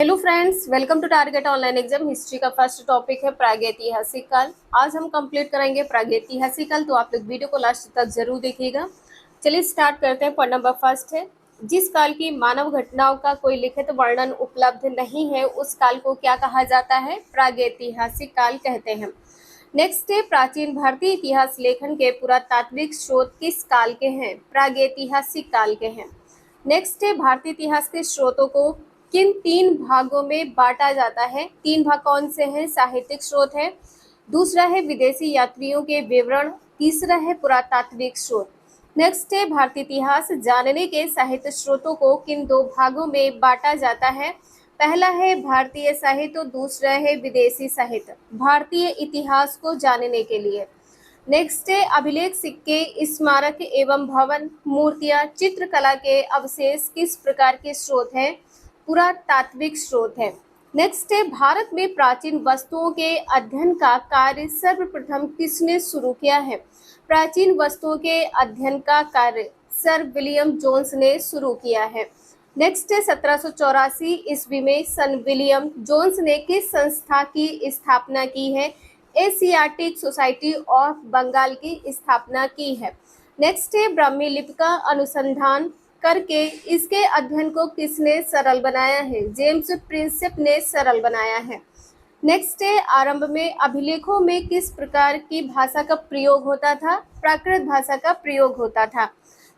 Hello friends, welcome to target online exam. History का first topic है प्रागैतिहासिक काल। आज हम कंप्लीट करेंगे प्रागैतिहासिक काल, तो आप लोग वीडियो को लास्ट तक जरूर देखिएगा। चलिए स्टार्ट करते हैं। पॉइंट नंबर फर्स्ट है, जिस काल की मानव घटनाओं का कोई लिखित वर्णन उपलब्ध नहीं है उस काल को क्या कहा जाता है? प्रागैतिहासिक काल कहते हैं। नेक्स्ट है, प्राचीन भारतीय इतिहास लेखन के पुरातात्विक स्रोत किस काल के हैं? प्रागैतिहासिक काल के हैं। नेक्स्ट है, भारतीय इतिहास के स्रोतों को किन तीन भागों में बांटा जाता है? तीन भाग कौन से हैं? साहित्यिक स्रोत है, दूसरा है विदेशी यात्रियों के विवरण, तीसरा है पुरातात्विक स्रोत। नेक्स्ट है, भारतीय इतिहास जानने के साहित्य स्रोतों को किन दो भागों में बांटा जाता है? पहला है भारतीय साहित्य और दूसरा है विदेशी साहित्य, भारतीय इतिहास को जानने के लिए। नेक्स्ट है, अभिलेख, सिक्के, स्मारक एवं भवन, मूर्तियां, चित्रकला के अवशेष किस प्रकार के स्रोत हैं? पुरातात्विक स्रोत है। नेक्स्ट है, भारत में प्राचीन वस्तुओं के अध्ययन का कार्य सर्वप्रथम किसने शुरू किया है? प्राचीन वस्तुओं के अध्ययन का कार्य सर विलियम जोन्स ने शुरू किया है। नेक्स्ट है, 1784 ईस्वी में सन विलियम जोन्स ने किस संस्था की स्थापना की है? एशियाटिक सोसाइटी ऑफ बंगाल की स्थापना की है। नेक्स्ट है, ब्राह्मी लिपि का अनुसंधान करके इसके अध्ययन को किसने सरल बनाया है? जेम्स प्रिंसेप ने सरल बनाया है। नेक्स्ट है, आरंभ में अभिलेखों में किस प्रकार की भाषा का प्रयोग होता था? प्राकृत भाषा का प्रयोग होता था।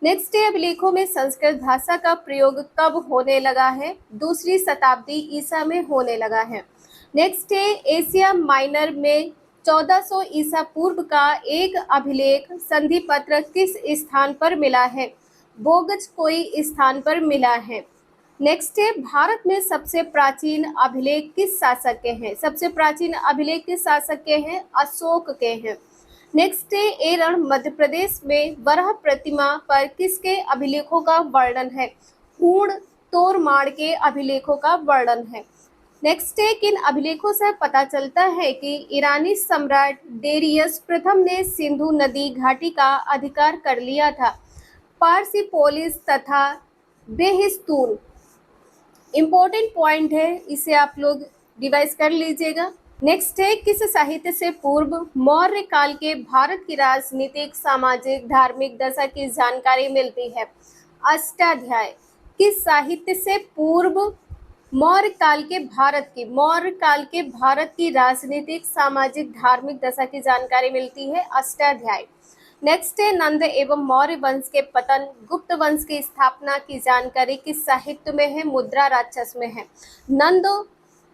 नेक्स्ट है, अभिलेखों में संस्कृत भाषा का प्रयोग कब होने लगा है? दूसरी शताब्दी ईसा में होने लगा है। नेक्स्ट है, एशिया माइनर में 1400 ईसा पूर्व का एक अभिलेख संधि पत्र किस स्थान पर मिला है? बोगज कोई स्थान पर मिला है। नेक्स्ट है, भारत में सबसे प्राचीन अभिलेख किस शासक के हैं? सबसे प्राचीन अभिलेख किस शासक के हैं? अशोक के हैं। नेक्स्ट है, एरण मध्य प्रदेश में वराह प्रतिमा पर किसके अभिलेखों का वर्णन है? पूर्ण तोरमाड़ के अभिलेखों का वर्णन है। नेक्स्ट है, किन अभिलेखों से पता चलता है कि ईरानी सम्राट डेरियस प्रथम ने सिंधु नदी घाटी का अधिकार कर लिया था? पार्सिपोलिस तथा बेहिस्तून। इम्पोर्टेंट पॉइंट है, इसे आप लोग रिवाइज कर लीजिएगा। नेक्स्ट है, किस साहित्य से पूर्व मौर्य काल के भारत की राजनीतिक, सामाजिक, धार्मिक दशा की जानकारी मिलती है? अष्टाध्याय। किस साहित्य से पूर्व मौर्य काल के भारत की राजनीतिक, सामाजिक, धार्मिक दशा की जानकारी मिलती है? अष्टाध्याय। नेक्स्ट है, नंद एवं मौर्य वंश के पतन, गुप्त वंश की स्थापना की जानकारी किस साहित्य में है? मुद्रा राक्षस में है। नंद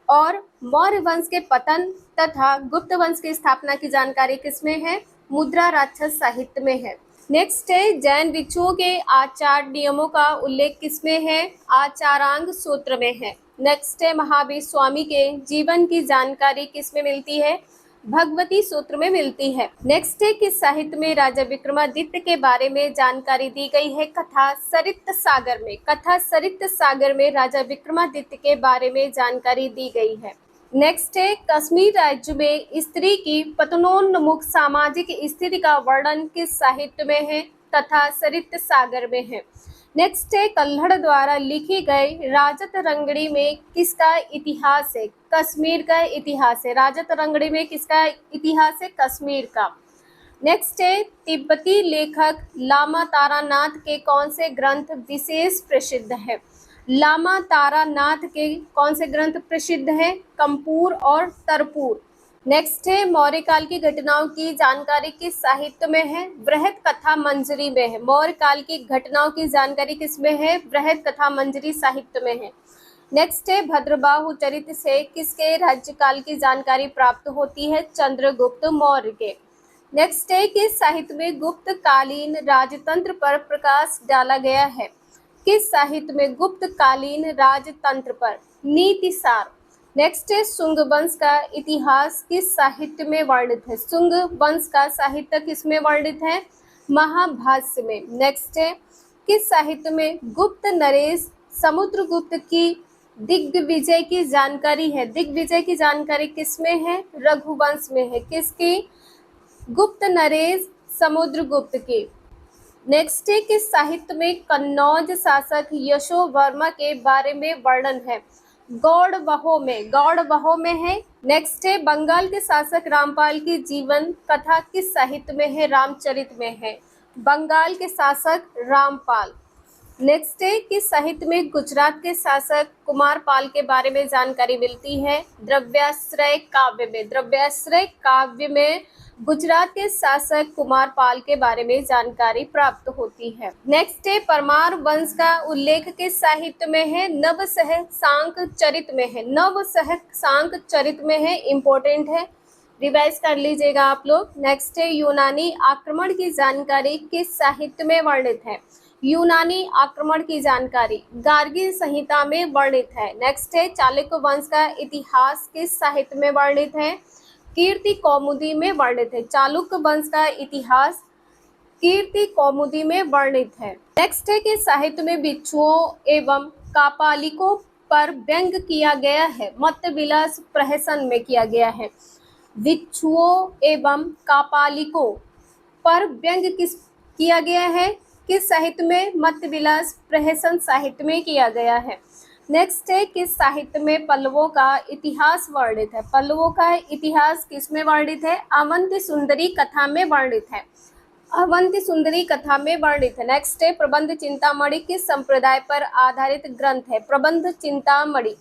और मौर्य वंश के पतन तथा गुप्त वंश की स्थापना की जानकारी किसमें है? मुद्रा राक्षस साहित्य में है। नेक्स्ट है, जैन भिक्षुओं के आचार नियमों का उल्लेख किसमें है? आचारांग सूत्र में है। नेक्स्ट है, महावीर स्वामी के जीवन की जानकारी किसमें मिलती है? भगवती सूत्र में मिलती है। नेक्स्ट है, किस साहित्य में राजा विक्रमादित्य के बारे में जानकारी दी गई है? कथा सरित सागर में। कथा सरित सागर में राजा विक्रमादित्य के बारे में जानकारी दी गई है। नेक्स्ट है, कश्मीर राज्य में स्त्री की पतनोन्मुख सामाजिक स्थिति का वर्णन किस साहित्य में है? कथा सरित सागर में है। नेक्स्ट है, कल्हड़ द्वारा लिखी गई राजत रंगड़ी में किसका इतिहास है? कश्मीर का इतिहास है। राजत रंगड़ी में किसका इतिहास है? कश्मीर का। नेक्स्ट है, तिब्बती लेखक लामा तारानाथ के कौन से ग्रंथ विशेष प्रसिद्ध है? लामा तारानाथ के कौन से ग्रंथ प्रसिद्ध है? कंपूर और तरपूर। नेक्स्ट है, मौर्य काल की घटनाओं की जानकारी किस साहित्य में है? बृहत कथा मंजरी में है। मौर्य काल की घटनाओं की जानकारी किसमें है? बृहत कथा मंजरी साहित्य में है। नेक्स्ट है, भद्रबाहु चरित्र से किसके राज्यकाल की जानकारी प्राप्त होती है? चंद्रगुप्त मौर्य के। नेक्स्ट है, किस साहित्य में गुप्त कालीन राजतंत्र पर प्रकाश डाला गया है? किस साहित्य में गुप्त कालीन राजतंत्र पर? नीतिसार। नेक्स्ट है, शुंग वंश का इतिहास किस साहित्य में वर्णित है? शुंग वंश का साहित्य किसमें वर्णित है? महाभाष्य में। नेक्स्ट है, किस साहित्य में गुप्त नरेश समुद्रगुप्त की दिग्विजय की जानकारी है? दिग्विजय की जानकारी किसमें है? रघुवंश में है। किसकी? गुप्त नरेश समुद्रगुप्त की। नेक्स्ट है, किस साहित्य में कन्नौज शासक यशोवर्मा के बारे में वर्णन है? गौड़ में है। नेक्स्ट है बंगाल के शासक रामपाल की जीवन कथा किस साहित्य में है? रामचरित में है। बंगाल के शासक रामपाल। नेक्स्ट है किस साहित्य में गुजरात के शासक कुमारपाल के बारे में जानकारी मिलती है? द्रव्याश्रय काव्य में। द्रव्याश्रय काव्य में गुजरात के शासक कुमारपाल के बारे में जानकारी प्राप्त होती है। नेक्स्ट है परमार वंश का उल्लेख किस साहित्य में है? नवसहसांक चरित में है। नवसहसांक चरित में है, इंपॉर्टेंट है, रिवाइज कर लीजिएगा आप लोग। नेक्स्ट है यूनानी आक्रमण की जानकारी किस साहित्य में वर्णित है? यूनानी आक्रमण की जानकारी गार्गी संहिता में वर्णित है। नेक्स्ट है चालुक्य वंश का इतिहास किस साहित्य में वर्णित है? कीर्ति कौमुदी में वर्णित है। चालुक्य वंश का इतिहास कीर्ति कौमुदी में वर्णित है। नेक्स्ट है कि साहित्य में बिच्छुओं एवं कापालिकों पर व्यंग किया गया है। मत्स्य विलास प्रहसन में किया गया है। बिच्छुओं एवं कापालिकों पर व्यंग किया गया है? किस साहित्य में? मत्स्य विलास प्रहसन साहित्य में किया गया है। नेक्स्ट है किस साहित्य में पल्लवों का इतिहास वर्णित है? पल्लवों का इतिहास किस में वर्णित है? अवंती सुंदरी कथा में वर्णित है। अवंती सुंदरी कथा में वर्णित है। नेक्स्ट है प्रबंध चिंतामणि किस संप्रदाय पर आधारित ग्रंथ है? प्रबंध चिंतामणि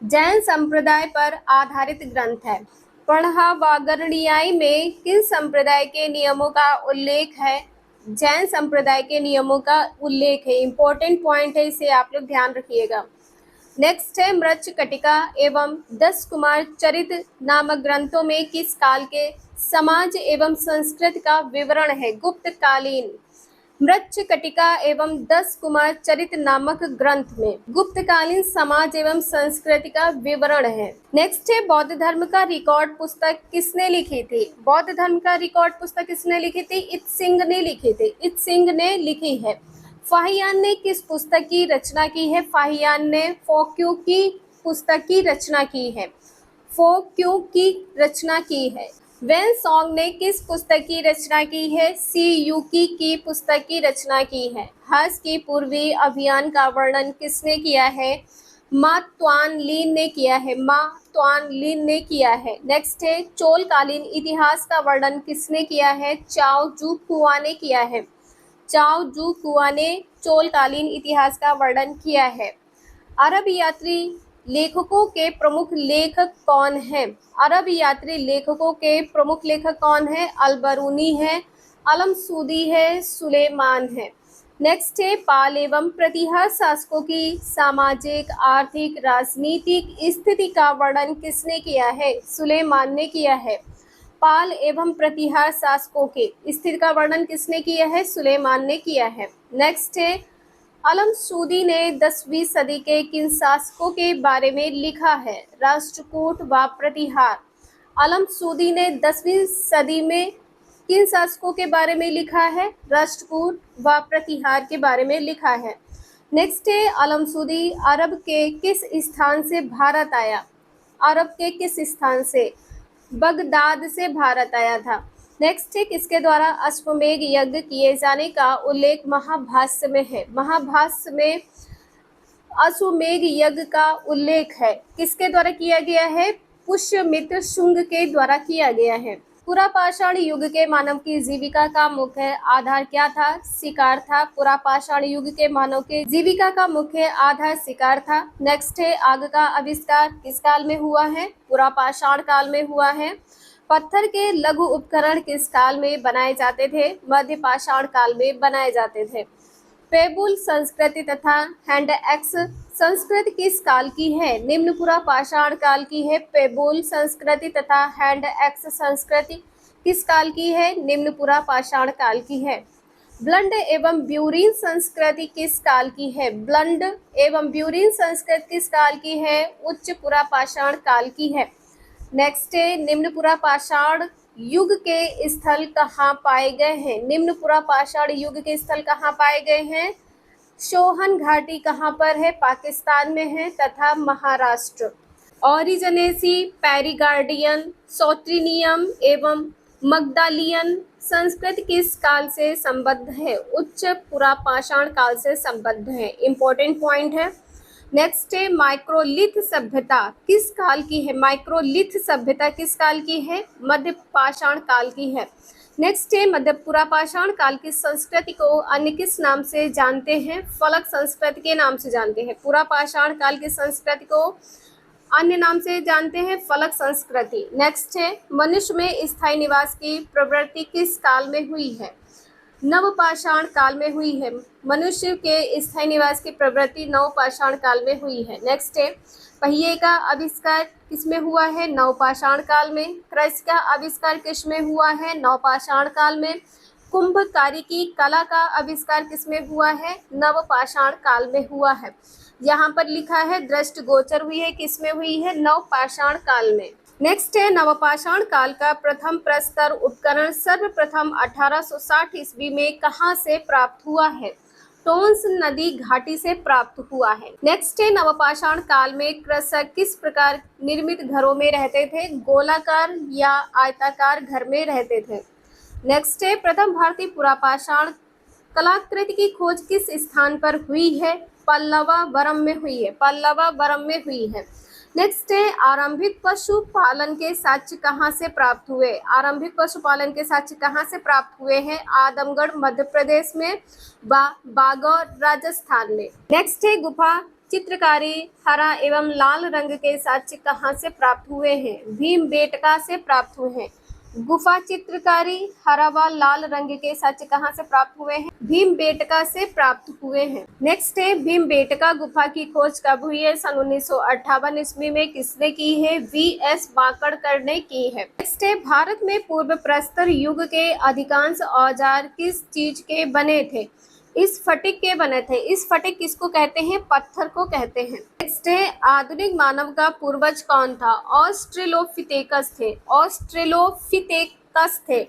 जैन संप्रदाय पर आधारित ग्रंथ है। पढ़ा वागर्णियाई में किस संप्रदाय के नियमों का उल्लेख है? जैन संप्रदाय के नियमों का उल्लेख है, इंपॉर्टेंट पॉइंट है, इसे आप लोग ध्यान रखिएगा। नेक्स्ट है मृच्छकटिका एवं 10 कुमार चरित नामक ग्रंथों में किस काल के समाज एवं संस्कृति का विवरण है? गुप्तकालीन। मृच्छकटिका एवं 10 कुमार चरित नामक ग्रंथ में गुप्तकालीन समाज एवं संस्कृति का विवरण है। नेक्स्ट है बौद्ध धर्म का रिकॉर्ड पुस्तक किसने लिखी थी? बौद्ध धर्म का रिकॉर्ड पुस्तक किसने लिखी थी? इत्सिंग ने लिखी थी। इत्सिंग ने लिखी है। फाहियान ने किस पुस्तक की रचना की है? फाहियान ने फोक्यू की पुस्तक की रचना की है। फोक्यू की रचना की है। वेन सॉन्ग ने किस पुस्तक की रचना की है? सी यूकी की पुस्तक की रचना की है। हर्ष की पूर्वी अभियान का वर्णन किसने किया है? मा त्वान लिन ने किया है। मा त्वान लिन ने किया है। नेक्स्ट है चोलकालीन इतिहास का वर्णन किसने किया है? चाओ जू कुआ ने किया है। चाओ जू कुआ ने चोलकालीन इतिहास का वर्णन किया है। अरब यात्री लेखकों के प्रमुख लेखक कौन हैं? अरब यात्री लेखकों के प्रमुख लेखक कौन हैं? अलबरूनी है, अलमसूदी है, सुलेमान है। नेक्स्ट है पाल एवं प्रतिहार शासकों की सामाजिक, आर्थिक, राजनीतिक स्थिति का वर्णन किसने किया है? सुलेमान ने किया है। पाल एवं प्रतिहार शासकों के स्थिति का वर्णन किसने किया है? सुलेमान ने किया है। नेक्स्ट है अलमसूदी ने 10वीं सदी के किन शासकों के बारे में लिखा है? राष्ट्रकूट व प्रतिहार। अलमसूदी ने 10वीं सदी में किन शासकों के बारे में लिखा है? राष्ट्रकूट व प्रतिहार के बारे में लिखा है। नेक्स्ट है अलमसूदी अरब के किस स्थान से भारत आया? अरब के किस स्थान से? बगदाद से भारत आया था। नेक्स्ट है किसके द्वारा अश्वमेध यज्ञ किए जाने का उल्लेख महाभाष्य में है? महाभाष्य में अश्वमेध यज्ञ का उल्लेख है। किसके द्वारा किया गया है? पुष्यमित्र शुंग के द्वारा किया गया है। पुरापाषाण युग के मानव की जीविका का मुख्य आधार क्या था? शिकार था। पुरापाषाण युग के मानव के जीविका का मुख्य आधार शिकार था। नेक्स्ट है आग का आविष्कार किस काल में हुआ है? पुरापाषाण काल में हुआ है। पत्थर के लघु उपकरण किस काल में बनाए जाते थे? मध्य पाषाण काल में बनाए जाते थे। पेबुल संस्कृति तथा हैंड एक्स संस्कृति किस काल की है? निम्न पुरापाषाण काल की है। पेबुल संस्कृति तथा हैंड एक्स संस्कृति किस काल की है? निम्न पुरापाषाण काल की है। ब्लंड एवं ब्यूरीन संस्कृति किस काल की है? ब्लंड एवं ब्यूरीन संस्कृति किस काल की है? उच्च पुरापाषाण काल की है। नेक्स्ट है निम्न पुरापाषाण युग के स्थल कहाँ पाए गए हैं? निम्न पुरापाषाण युग के स्थल कहाँ पाए गए हैं? शोहन घाटी कहाँ पर है? पाकिस्तान में है तथा महाराष्ट्र। ओरिजनेसी, पैरीगार्डियन, सौत्रीनियम एवं मगदालियन संस्कृति किस काल से संबद्ध है? उच्च पुरापाषाण काल से संबद्ध है, इंपॉर्टेंट पॉइंट है। नेक्स्ट है माइक्रोलिथ सभ्यता किस काल की है? माइक्रोलिथ सभ्यता किस काल की है? मध्य पाषाण काल की है। नेक्स्ट है मध्य पुरापाषाण काल की संस्कृति को अन्य किस नाम से जानते हैं? फलक संस्कृति के नाम से जानते हैं। पुरापाषाण काल की संस्कृति को अन्य नाम से जानते हैं फलक संस्कृति। नेक्स्ट है मनुष्य में स्थायी निवास की प्रवृत्ति किस काल में हुई है? नवपाषाण काल में हुई है। मनुष्य के स्थायी निवास की प्रवृत्ति नवपाषाण काल में हुई है। नेक्स्ट है पहिए का आविष्कार किसमें हुआ है? नवपाषाण काल में। कृषि का आविष्कार किसमें हुआ है? नवपाषाण काल में। कुंभकारी की कला का आविष्कार किसमें हुआ है? नवपाषाण काल में हुआ है। यहाँ पर लिखा है दृष्टिगोचर हुई है, किसमें हुई है? नवपाषाण काल में। नेक्स्ट है नवपाषाण काल का प्रथम प्रस्तर उपकरण सर्वप्रथम 1860 ईस्वी में कहाँ से प्राप्त हुआ है? टोंस नदी घाटी से प्राप्त हुआ है। नेक्स्ट है नवपाषाण काल में कृषक किस प्रकार निर्मित घरों में रहते थे? गोलाकार या आयताकार घर में रहते थे। नेक्स्ट है प्रथम भारतीय पुरापाषाण कलाकृति की खोज किस स्थान पर हुई है? पल्लवावरम में हुई है। पल्लवावरम में हुई है। नेक्स्ट है आरंभिक पशुपालन के साक्ष्य कहाँ से प्राप्त हुए? आरंभिक पशुपालन के साक्ष्य कहाँ से प्राप्त हुए हैं? आदमगढ़ मध्य प्रदेश में, बागौर राजस्थान में। नेक्स्ट है गुफा चित्रकारी हरा एवं लाल रंग के साक्ष्य कहाँ से प्राप्त हुए हैं? भीमबेटका से प्राप्त हुए हैं। गुफा चित्रकारी हरा व लाल रंग के साक्ष्य कहाँ से प्राप्त हुए हैं? भीमबेटका से प्राप्त हुए हैं। नेक्स्ट है भीमबेटका गुफा की खोज कब हुई है? सन 1958 ईस्वी में। किसने की है? वी.एस. वाकड़कर ने की है। नेक्स्ट है भारत में पूर्व प्रस्तर युग के अधिकांश औजार किस चीज के बने थे? इस फटिक के बने थे। इस फटिक किसको कहते हैं? पत्थर को कहते हैं। नेक्स्ट है आधुनिक मानव का पूर्वज कौन था? ऑस्ट्रेलोपिथेकस थे। ऑस्ट्रेलोपिथेकस थे।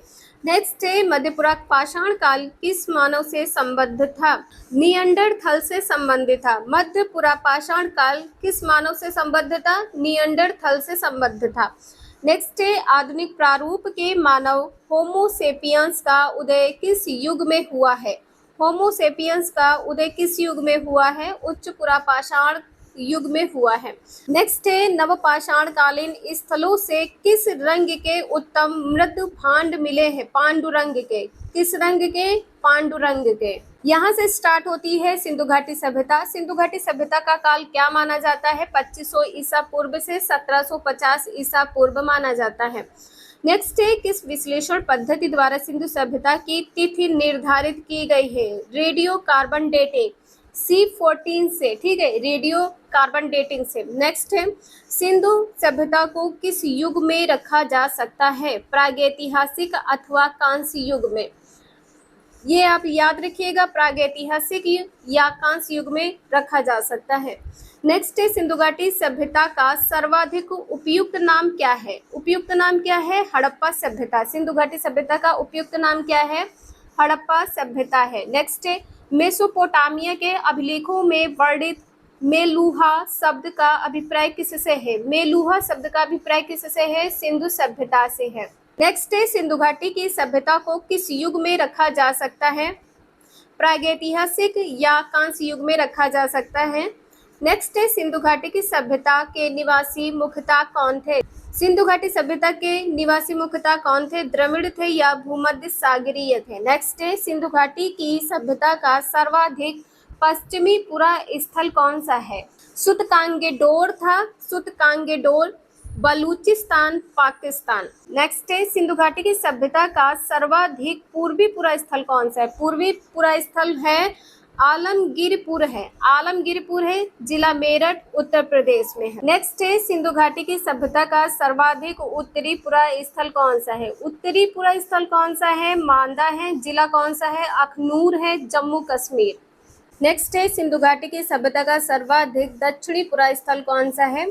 नेक्स्ट है मध्य पुरापाषाण काल किस मानव से संबद्ध था? निएंडरथल से संबंधित था। मध्य पुरापाषाण काल किस मानव से संबद्ध था? निएंडरथल से संबद्ध था। नेक्स्ट है आधुनिक प्रारूप के मानव होमोसेपियंस का उदय किस युग में हुआ है? होमोसेपियंस का उदय किस युग में हुआ है? उच्च पुरापाषाण युग में हुआ है। नेक्स्ट है नवपाषाण कालीन स्थलों से किस रंग के उत्तम मृद भांड मिले हैं? पांडुरंग के। किस रंग के? पांडुरंग के। यहाँ से स्टार्ट होती है सिंधु घाटी सभ्यता। सिंधु घाटी सभ्यता का काल क्या माना जाता है? 2500 ईसा पूर्व से 1750 ईसा पूर्व माना जाता है। नेक्स्ट है किस विश्लेषण पद्धति द्वारा सिंधु सभ्यता की तिथि निर्धारित की गई है? रेडियो कार्बन डेटिंग C14 से। ठीक है, रेडियो कार्बन डेटिंग से। नेक्स्ट है सिंधु सभ्यता को किस युग में रखा जा सकता है? प्रागैतिहासिक अथवा कांस्य युग में। ये आप याद रखिएगा, प्रागैतिहासिक या कांस्य युग में रखा जा सकता है। नेक्स्ट है सिंधु घाटी सभ्यता का सर्वाधिक उपयुक्त नाम क्या है? उपयुक्त नाम क्या है? हड़प्पा सभ्यता। सिंधु घाटी सभ्यता का उपयुक्त नाम क्या है? हड़प्पा सभ्यता है। नेक्स्ट है मेसोपोटामिया के अभिलेखों में वर्णित मेलुहा शब्द का अभिप्राय किससे है? मेलुहा शब्द का अभिप्राय किससे है? सिंधु सभ्यता से है। नेक्स्ट है सिंधु घाटी की सभ्यता को किस युग में रखा जा सकता है? प्रागैतिहासिक या कांस्य युग में रखा जा सकता है। नेक्स्ट है सिंधु घाटी की सभ्यता के निवासी मुख्यतः कौन थे? सिंधु घाटी सभ्यता के निवासी मुख्यतः कौन थे? द्रविड़ थे या भूमध्य सागरीय थे। नेक्स्ट है सिंधु घाटी की सभ्यता का सर्वाधिक पश्चिमी पुरा स्थल कौन सा है? सुतकांगेडोर था। सुतकांगेडोर, बलूचिस्तान, पाकिस्तान। नेक्स्ट है सिंधु घाटी की सभ्यता का सर्वाधिक पूर्वी पुरा स्थल कौन सा है? पूर्वी पुरा स्थल है आलमगीरपुर है। आलमगीरपुर है, जिला मेरठ, उत्तर प्रदेश में है। नेक्स्ट है सिंधु घाटी की सभ्यता का सर्वाधिक उत्तरी पुरा स्थल कौन सा है? उत्तरी पुरा स्थल कौन सा है? मांदा है। जिला कौन सा है? अखनूर है, जम्मू कश्मीर। नेक्स्ट है सिंधु घाटी की सभ्यता का सर्वाधिक दक्षिणी पुरा स्थल कौन सा है?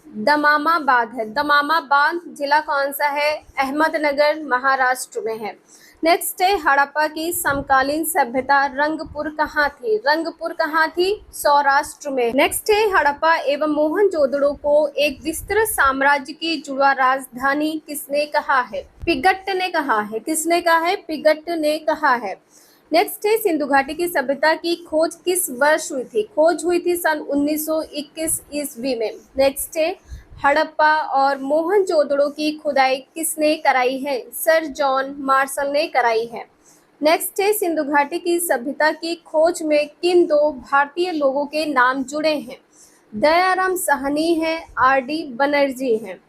दमामाबाद है। दमामाबाद जिला कौन सा है? अहमदनगर, महाराष्ट्र में है। नेक्स्ट है हड़प्पा की समकालीन सभ्यता रंगपुर कहाँ थी? रंगपुर कहाँ थी? सौराष्ट्र में। नेक्स्ट है हड़प्पा एवं मोहनजोदड़ो को एक विस्तृत साम्राज्य की जुड़वा राजधानी किसने कहा है? पिगट ने कहा है। किसने कहा है? पिगट ने कहा है। नेक्स्ट है सिंधु घाटी की सभ्यता की खोज किस वर्ष हुई थी? खोज हुई थी सन 1921 ईस्वी में। नेक्स्ट है हड़प्पा और मोहनजोदड़ो की खुदाई किसने कराई है? सर जॉन मार्शल ने कराई है। नेक्स्ट है सिंधु घाटी की सभ्यता की खोज में किन दो भारतीय लोगों के नाम जुड़े हैं? दयाराम साहनी है, आर.डी. बनर्जी हैं।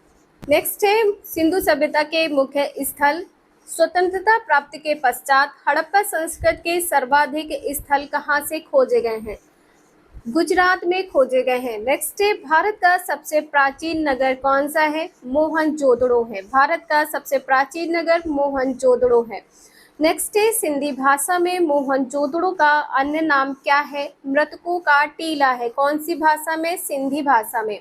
नेक्स्ट है सिंधु सभ्यता के मुख्य स्थल। स्वतंत्रता प्राप्ति के पश्चात हड़प्पा संस्कृत के सर्वाधिक स्थल कहाँ से खोजे गए हैं? गुजरात में खोजे गए हैं। नेक्स्ट है भारत का सबसे प्राचीन नगर कौन सा है? मोहनजोदड़ो है। भारत का सबसे प्राचीन नगर मोहनजोदड़ो है। नेक्स्ट है सिंधी भाषा में मोहनजोदड़ो का अन्य नाम क्या है? मृतकों का टीला है। कौन सी भाषा में? सिंधी भाषा में।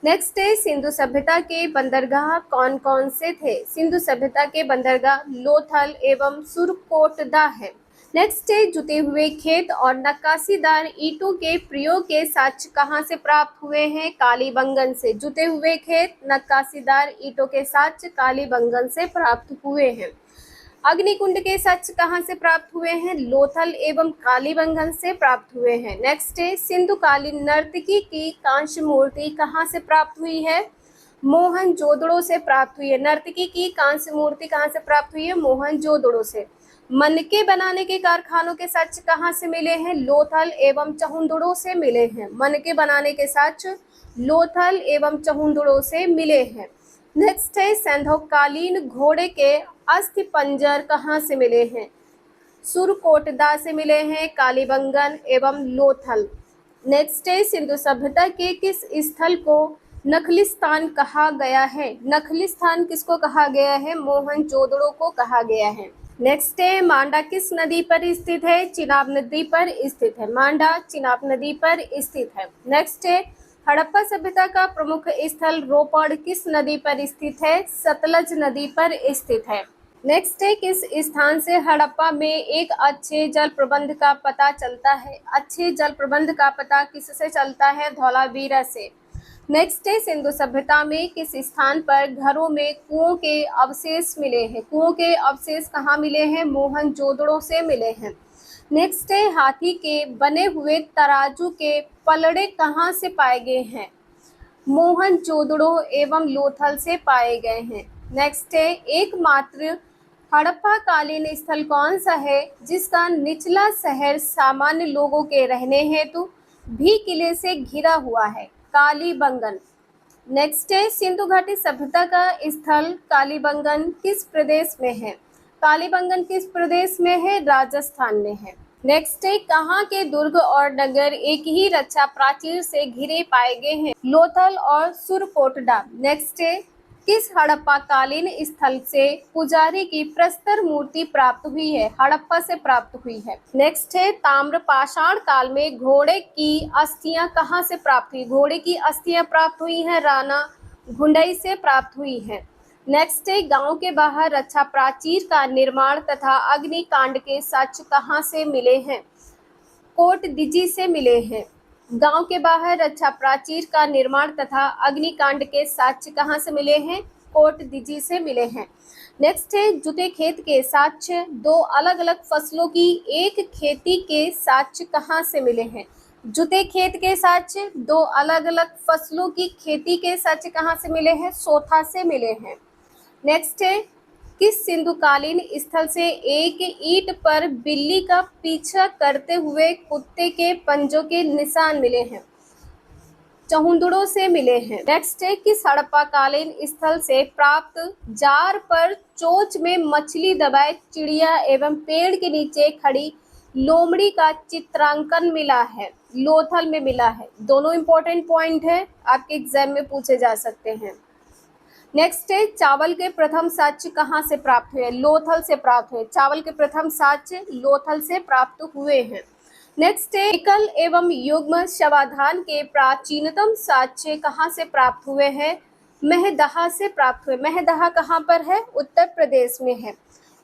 नेक्स्ट है सिंधु सभ्यता के बंदरगाह कौन कौन से थे? सिंधु सभ्यता के बंदरगाह लोथल एवं सुरकोटदा है। नेक्स्ट है जुते हुए खेत और नक्काशीदार ईंटों के प्रयोग के साक्ष्य कहाँ से प्राप्त हुए हैं? कालीबंगन से। जुते हुए खेत, नक्काशीदार ईंटों के साक्ष्य कालीबंगन से प्राप्त हुए हैं। अग्निकुंड के साक्ष्य कहाँ से प्राप्त हुए हैं? लोथल एवं कालीबंगन से प्राप्त हुए हैं। नेक्स्ट है सिंधुकालीन नर्तकी की कांस्य मूर्ति कहाँ से प्राप्त हुई है? मोहनजोदड़ो से प्राप्त हुई है। नर्तकी की कांस्य मूर्ति कहाँ से प्राप्त हुई है? मोहनजोदड़ो से। मनके बनाने के कारखानों के साक्ष्य कहाँ से मिले हैं? लोथल एवं चहुंदड़ो से मिले हैं। मनके बनाने के साक्ष्य लोथल एवं चहुंदड़ो से मिले हैं। नेक्स्ट है सैंधवकालीन घोड़े के अस्थि पंजर कहाँ से मिले हैं? सुरकोटदा से मिले हैं, कालीबंगन एवं लोथल। नेक्स्ट है सिंधु सभ्यता के किस स्थल को नखलिस्तान कहा गया है? नखलिस्तान किसको कहा गया है? मोहनजोदड़ो को कहा गया है। नेक्स्ट है मांडा किस नदी पर स्थित है? चिनाब नदी पर स्थित है। मांडा चिनाब नदी पर स्थित है। नेक्स्ट है हड़प्पा सभ्यता का प्रमुख स्थल रोपड़ किस नदी पर स्थित है? सतलज नदी पर स्थित है। नेक्स्ट है किस स्थान से हड़प्पा में एक अच्छे जल प्रबंध का पता चलता है? अच्छे जल प्रबंध का पता किससे चलता है? धौलावीरा से। नेक्स्ट है सिंधु सभ्यता में किस स्थान पर घरों में कुओं के अवशेष मिले हैं? कुओं के अवशेष कहाँ मिले हैं? मोहनजोदड़ो से मिले हैं। नेक्स्ट है हाथी के बने हुए तराजू के पलड़े कहाँ से पाए गए हैं? मोहनजोदड़ो एवं लोथल से पाए गए हैं। नेक्स्ट है एकमात्र हड़प्पा कालीन स्थल कौन सा है जिसका निचला शहर सामान्य लोगों के रहने हेतु भी किले से घिरा हुआ है? कालीबंगन। नेक्स्ट है सिंधु घाटी सभ्यता का स्थल कालीबंगन किस प्रदेश में है? कालीबंगन किस प्रदेश में है? राजस्थान में है। नेक्स्ट है कहाँ के दुर्ग और नगर एक ही रक्षा प्राचीर से घिरे पाए गए हैं? लोथल और सुरकोटडा। नेक्स्ट है किस हड़प्पा कालीन स्थल से पुजारी की प्रस्तर मूर्ति प्राप्त हुई है? हड़प्पा से प्राप्त हुई है। नेक्स्ट है ताम्र पाषाण काल में घोड़े की अस्थियां कहाँ से प्राप्त हुई? घोड़े की अस्थियां प्राप्त हुई हैं राणा घुंडई से प्राप्त हुई हैं। नेक्स्ट है गांव के बाहर रक्षा प्राचीर का निर्माण तथा अग्निकांड के साक्ष्य कहाँ से मिले हैं? कोटदीजी से मिले हैं। गांव के बाहर रक्षा प्राचीर का निर्माण तथा अग्निकांड के साक्ष्य कहाँ से मिले हैं? कोटदीजी से मिले हैं। नेक्स्ट है जुते खेत के साक्ष्य दो अलग अलग फसलों की एक खेती के साक्ष्य कहाँ से मिले हैं? जुते खेत के साक्ष्य दो अलग अलग फसलों की खेती के साक्ष्य कहाँ से मिले हैं? सोथा से मिले हैं। नेक्स्ट है किस सिंधुकालीन स्थल से एक ईंट पर बिल्ली का पीछा करते हुए कुत्ते के पंजों के निशान मिले हैं? चहुंदड़ो से मिले हैं। नेक्स्ट है किस हड़प्पा कालीन स्थल से प्राप्त जार पर चोंच में मछली दबाए चिड़िया एवं पेड़ के नीचे खड़ी लोमड़ी का चित्रांकन मिला है? लोथल में मिला है। दोनों इंपॉर्टेंट पॉइंट है, आपके एग्जाम में पूछे जा सकते हैं। नेक्स्ट है चावल के प्रथम साक्ष्य कहाँ से प्राप्त हुए? लोथल से प्राप्त हुए। चावल के प्रथम साक्ष्य लोथल से प्राप्त हुए हैं। नेक्स्ट है एकल एवं युग्म शवाधान के प्राचीनतम साक्ष्य कहाँ से प्राप्त हुए हैं? महदहा से प्राप्त हुए। महदहा कहाँ पर है? उत्तर प्रदेश में है।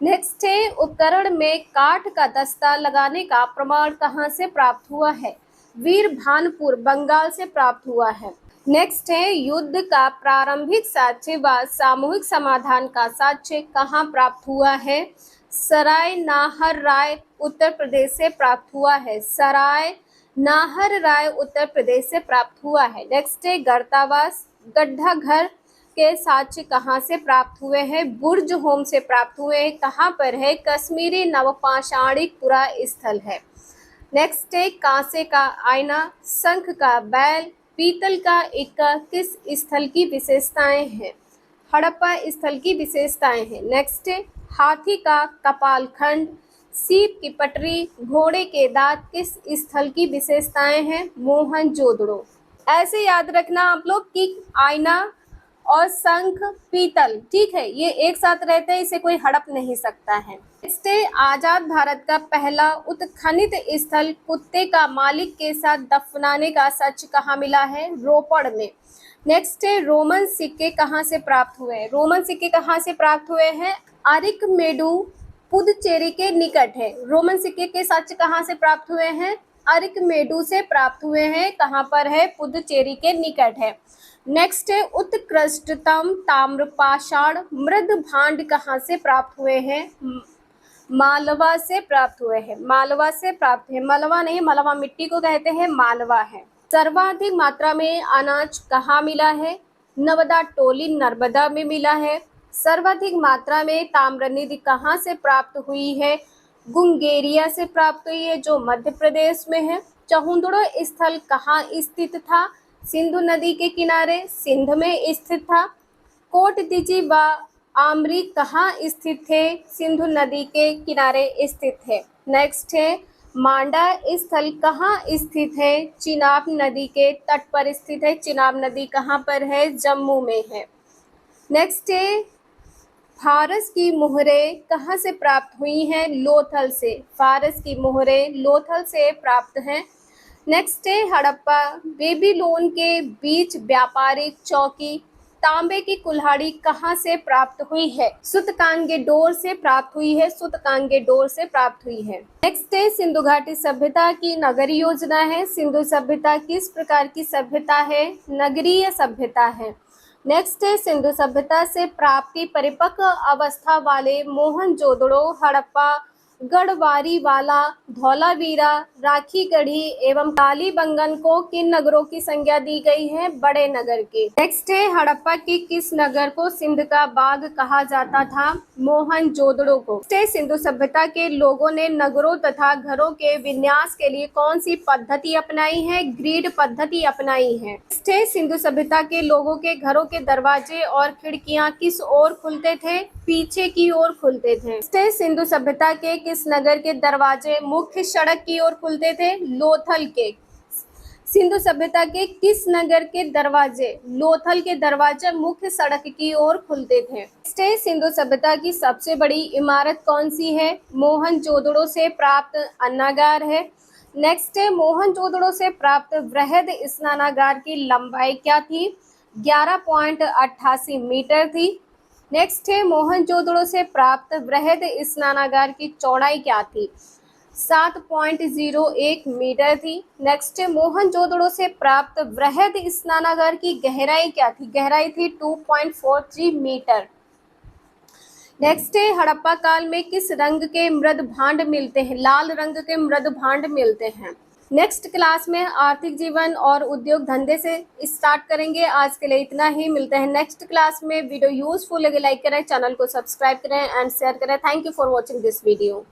नेक्स्ट है उपकरण में काठ का दस्ता लगाने का प्रमाण कहाँ से प्राप्त हुआ है? वीरभानपुर बंगाल से प्राप्त हुआ है। नेक्स्ट है युद्ध का प्रारंभिक साक्ष्य व सामूहिक समाधान का साक्ष्य कहाँ प्राप्त हुआ है? सराय नाहर राय उत्तर प्रदेश से प्राप्त हुआ है? सराय नाहर राय उत्तर प्रदेश से प्राप्त हुआ है। नेक्स्ट है गर्तावास गड्ढा घर के साक्ष्य कहाँ से प्राप्त हुए हैं? बुर्ज होम से प्राप्त हुए हैं। कहाँ पर है? कश्मीरी नवपाषाणिक पुरा स्थल है। नेक्स्ट है कांसे का आईना, शंख का बैल, पीतल का इक्का किस स्थल की विशेषताएं हैं? हड़प्पा स्थल की विशेषताएं हैं। नेक्स्ट है हाथी का कपाल खंड, सीप की पटरी, घोड़े के दांत किस स्थल की विशेषताएं हैं? मोहनजोदड़ो। ऐसे याद रखना आप लोग कि आईना और शंख पीतल, ठीक है, ये एक साथ रहते हैं, इसे कोई हड़प नहीं सकता है। नेक्स्ट है आजाद भारत का पहला उत्खनन स्थल कुत्ते का मालिक के साथ दफनाने का सच कहाँ मिला है? रोपड़ में। नेक्स्ट है रोमन सिक्के कहाँ से प्राप्त हुए हैं? रोमन सिक्के कहाँ से प्राप्त हुए हैं? अरिकमेडु पुदुचेरी के निकट है। रोमन सिक्के के सच कहाँ से प्राप्त हुए हैं? अरिकमेडु से प्राप्त हुए हैं। कहाँ पर है? पुदुचेरी के निकट है। नेक्स्ट है उत्कृष्टतम ताम्रपाषाण मृद भांड कहाँ से प्राप्त हुए हैं? मालवा से प्राप्त हुए हैं। मालवा से प्राप्त है, मालवा नहीं, मालवा मिट्टी को कहते हैं, मालवा है। सर्वाधिक मात्रा में अनाज कहाँ मिला है? नर्मदा टोली नर्मदा में मिला है। सर्वाधिक मात्रा में ताम्रनिधि कहाँ से प्राप्त हुई है? गुंगेरिया से प्राप्त हुई है, जो मध्य प्रदेश में है। चहुंदड़ो स्थल कहाँ स्थित था? सिंधु नदी के किनारे, सिंध में स्थित था। कोटदीजी व आमरी कहाँ स्थित थे? सिंधु नदी के किनारे स्थित है। नेक्स्ट है मांडा स्थल कहाँ स्थित है? चिनाब नदी के तट पर स्थित है। चिनाब नदी कहाँ पर है? जम्मू में है। नेक्स्ट है फारस की मोहरें कहाँ से प्राप्त हुई हैं? लोथल से। फारस की मोहरें लोथल से प्राप्त हैं। नेक्स्ट है हड़प्पा बेबीलोन के बीच व्यापारिक चौकी तांबे की कुल्हाड़ी कहाँ से प्राप्त हुई है? सूतकांगेडोर से प्राप्त हुई है। सूतकांगेडोर से प्राप्त हुई है। नेक्स्ट है सिंधु घाटी सभ्यता की नगरी योजना है। सिंधु सभ्यता किस प्रकार की सभ्यता है? नगरीय सभ्यता है। नेक्स्ट है सिंधु सभ्यता से प्राप्ति परिपक्व अवस्था वाले मोहनजोदड़ो, हड़प्पा, गढ़वारी वाला, धौलावीरा, राखीगढ़ी एवं कालीबंगन को किन नगरों की संज्ञा दी गई है? बड़े नगर के। नेक्स्ट है हड़प्पा की किस नगर को सिंध का बाग कहा जाता था? मोहनजोदड़ो को। नेक्स्ट है सिंधु सभ्यता के लोगों ने नगरों तथा घरों के विन्यास के लिए कौन सी पद्धति अपनाई है? ग्रिड पद्धति अपनाई है। नेक्स्ट है सिंधु सभ्यता के लोगों के घरों के दरवाजे और खिड़कियां किस ओर खुलते थे? पीछे की ओर खुलते थे। नेक्स्ट है सिंधु सभ्यता के किस नगर के दरवाजे मुख्य सड़क की ओर खुलते थे? लोथल के। सिंधु सभ्यता के किस नगर के दरवाजे? लोथल के दरवाजे मुख्य सड़क की ओर खुलते थे। नेक्स्ट है सिंधु सभ्यता की सबसे बड़ी इमारत कौन सी है? मोहनजोदड़ो से प्राप्त अन्नागार है। नेक्स्ट है मोहनजोदड़ो से प्राप्त वृहद स्नानागार की लंबाई क्या थी? 11.88 मीटर थी। नेक्स्ट है मोहनजोदड़ो से प्राप्त वृहद स्नानागार की चौड़ाई क्या थी? 7.01 मीटर थी। नेक्स्ट है मोहनजोदड़ो से प्राप्त वृहद स्नानागार की गहराई क्या थी? गहराई थी 2.43 मीटर। नेक्स्ट है हड़प्पा काल में किस रंग के मृद भांड मिलते हैं? लाल रंग के मृद भांड मिलते हैं। नेक्स्ट क्लास में आर्थिक जीवन और उद्योग धंधे से स्टार्ट करेंगे। आज के लिए इतना ही, मिलते हैं नेक्स्ट क्लास में। वीडियो यूजफुल लगे लाइक करें, चैनल को सब्सक्राइब करें एंड शेयर करें। Thank you for watching this video.